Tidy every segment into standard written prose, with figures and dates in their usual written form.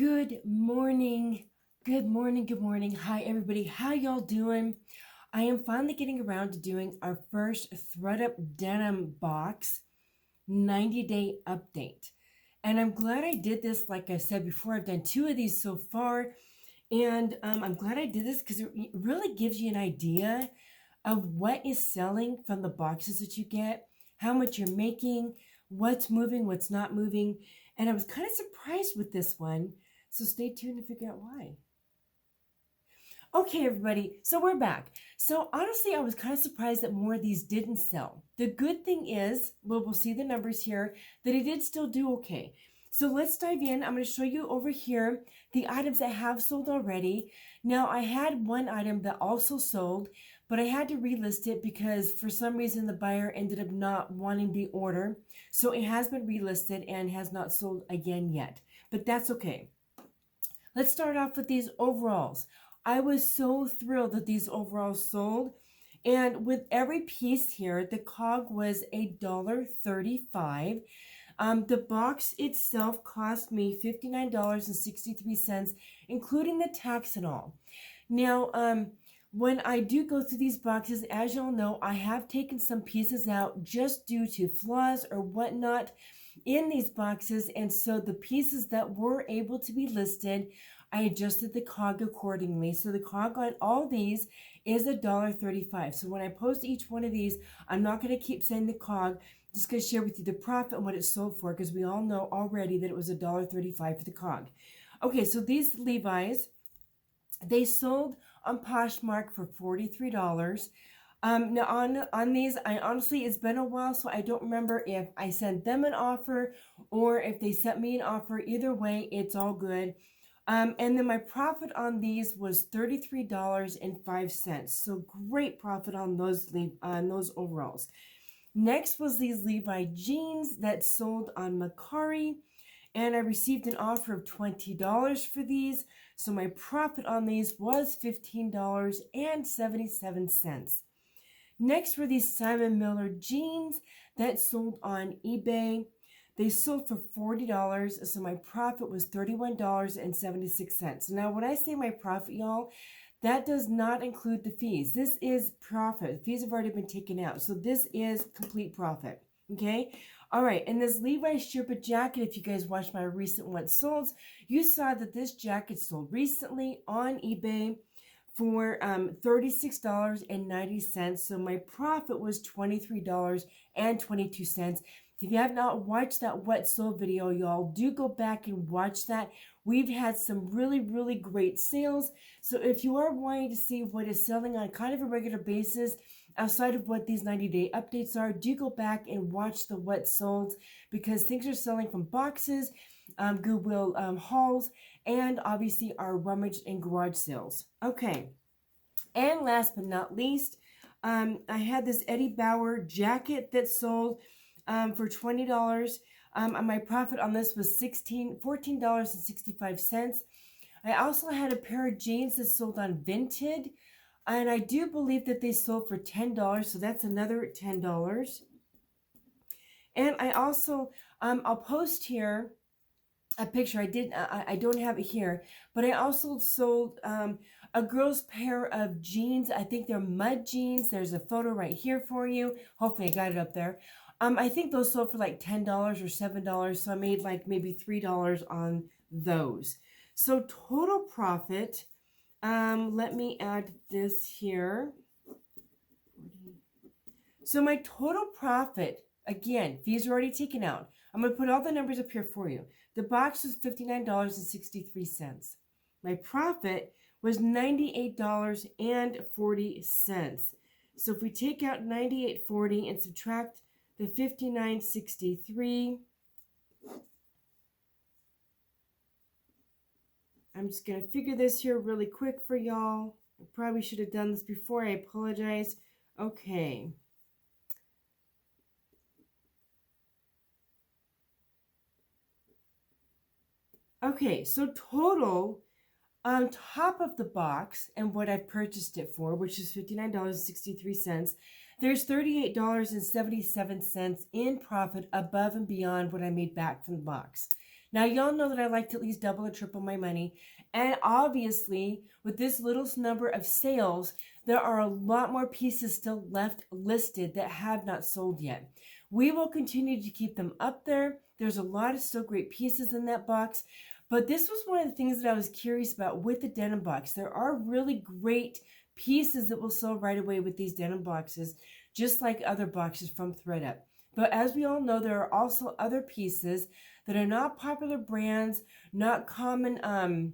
Good morning. Good morning. Good morning. Hi, everybody. How y'all doing? I am finally getting around to doing our first ThredUp denim box 90-day update. And I'm glad I did this. Like I said before, I've done 2 of these so far. And I'm glad I did this because it really gives you an idea of what is selling from the boxes that you get, how much you're making, what's moving, what's not moving. And I was kind of surprised with this one. So stay tuned to figure out why. Okay, everybody, so we're back. So honestly, I was kind of surprised that more of these didn't sell. The good thing is, well, we'll see the numbers here, that it did still do okay. So let's dive in. I'm going to show you over here the items that have sold already. Now, I had one item that also sold, but I had to relist it because for some reason the buyer ended up not wanting the order. So it has been relisted and has not sold again yet, but that's okay. Let's start off with these overalls. I was so thrilled that these overalls sold. And with every piece here, the COG was $1.35. The box itself cost me $59.63, including the tax and all. Now, when I do go through these boxes, as y'all know, I have taken some pieces out just due to flaws or whatnot in these boxes, and so the pieces that were able to be listed, I adjusted the COG accordingly. So the COG on all these is $1.35. So when I post each one of these, I'm not going to keep saying the COG, just going to share with you the profit and what it sold for, because we all know already that it was $1.35 for the COG. Okay, so these Levi's, they sold on Poshmark for $43. Now on these, I honestly, it's been a while, so I don't remember if I sent them an offer or if they sent me an offer. Either way, it's all good. And then my profit on these was $33.05. So great profit on those overalls. Next was these Levi jeans that sold on Mercari, and I received an offer of $20 for these. So my profit on these was $15.77. Next were these Simon Miller jeans that sold on eBay. They sold for $40, so my profit was $31.76. Now, when I say my profit, y'all, that does not include the fees. This is profit. The fees have already been taken out, so this is complete profit, okay? All right, and this Levi Sherpa jacket, if you guys watched my recent What Solds, you saw that this jacket sold recently on eBay for $36.90. So my profit was $23.22. If you have not watched that What Sold video, y'all, do go back and watch that. We've had some really, really great sales. So if you are wanting to see what is selling on kind of a regular basis, outside of what these 90-day updates are, do go back and watch the What Sold, because things are selling from boxes, Goodwill hauls, and obviously our rummage and garage sales. Okay, and last but not least, I had this Eddie Bauer jacket that sold for $20. And my profit on this was $14.65. I also had a pair of jeans that sold on Vinted, and I do believe that they sold for $10, so that's another $10. And I also, I'll post here a picture. I don't have it here, but I also sold a girl's pair of jeans. I think they're mud jeans. There's a photo right here for you. Hopefully I got it up there. I think those sold for like $10 or $7, so I made like maybe $3 on those. So total profit, let me add this here. So my total profit, again, fees are already taken out. I'm going to put all the numbers up here for you. The box was $59.63. My profit was $98.40. So if we take out $98.40 and subtract the $59.63, I'm just going to figure this here really quick for y'all. I probably should have done this before. I apologize. Okay. Okay, so total on top of the box and what I've purchased it for, which is $59.63, there's $38.77 in profit above and beyond what I made back from the box. Now, y'all know that I like to at least double or triple my money. And obviously, with this little number of sales, there are a lot more pieces still left listed that have not sold yet. We will continue to keep them up there. There's a lot of still great pieces in that box. But this was one of the things that I was curious about with the denim box. There are really great pieces that will sell right away with these denim boxes, just like other boxes from ThredUp. But as we all know, there are also other pieces that are not popular brands, not common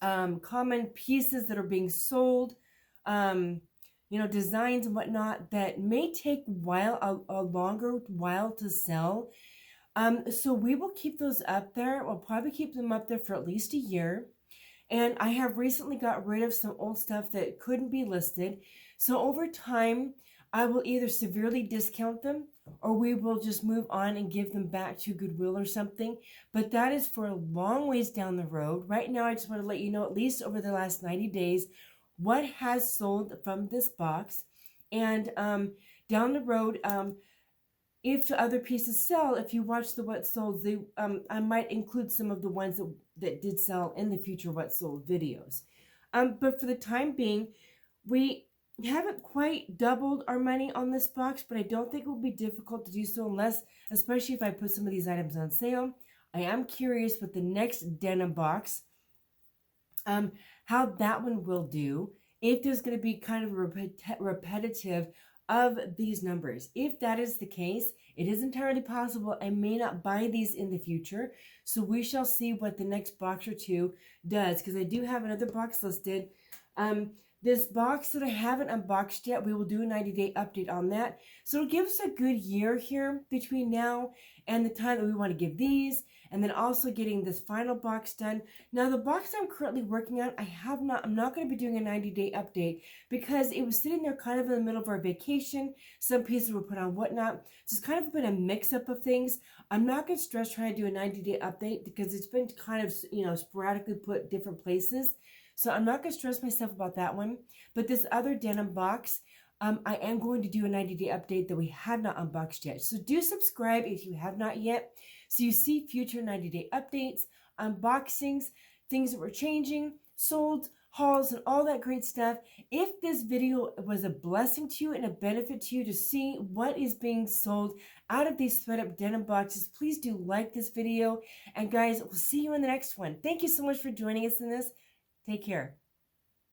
common pieces that are being sold, designs and whatnot that may take a longer while to sell. So we will keep those up there. We'll probably keep them up there for at least a year. And I have recently got rid of some old stuff that couldn't be listed. So over time, I will either severely discount them or we will just move on and give them back to Goodwill or something. But that is for a long ways down the road. Right now, I just want to let you know, at least over the last 90 days, what has sold from this box. And down the road, if other pieces sell, if you watch the what sold, I might include some of the ones that did sell in the future what sold videos. But for the time being, we haven't quite doubled our money on this box, but I don't think it will be difficult to do so unless, especially if I put some of these items on sale. I am curious with the next denim box, how that one will do, if there's going to be kind of a repetitive of these numbers. If that is the case, it is entirely possible I may not buy these in the future. So we shall see what the next box or two does, because I do have another box listed. This box that I haven't unboxed yet, we will do a 90-day update on that. So it'll give us a good year here between now and the time that we want to give these, and then also getting this final box done. Now the box I'm currently working on, I'm not going to be doing a 90-day update because it was sitting there kind of in the middle of our vacation. Some pieces were put on whatnot. So it's kind of been a mix-up of things. I'm not going to stress trying to do a 90-day update because it's been kind of, sporadically put different places. So I'm not going to stress myself about that one. But this other denim box, I am going to do a 90-day update that we have not unboxed yet. So do subscribe if you have not yet, so you see future 90-day updates, unboxings, things that were changing, sold, hauls, and all that great stuff. If this video was a blessing to you and a benefit to you to see what is being sold out of these ThredUp denim boxes, please do like this video. And guys, we'll see you in the next one. Thank you so much for joining us in this. Take care.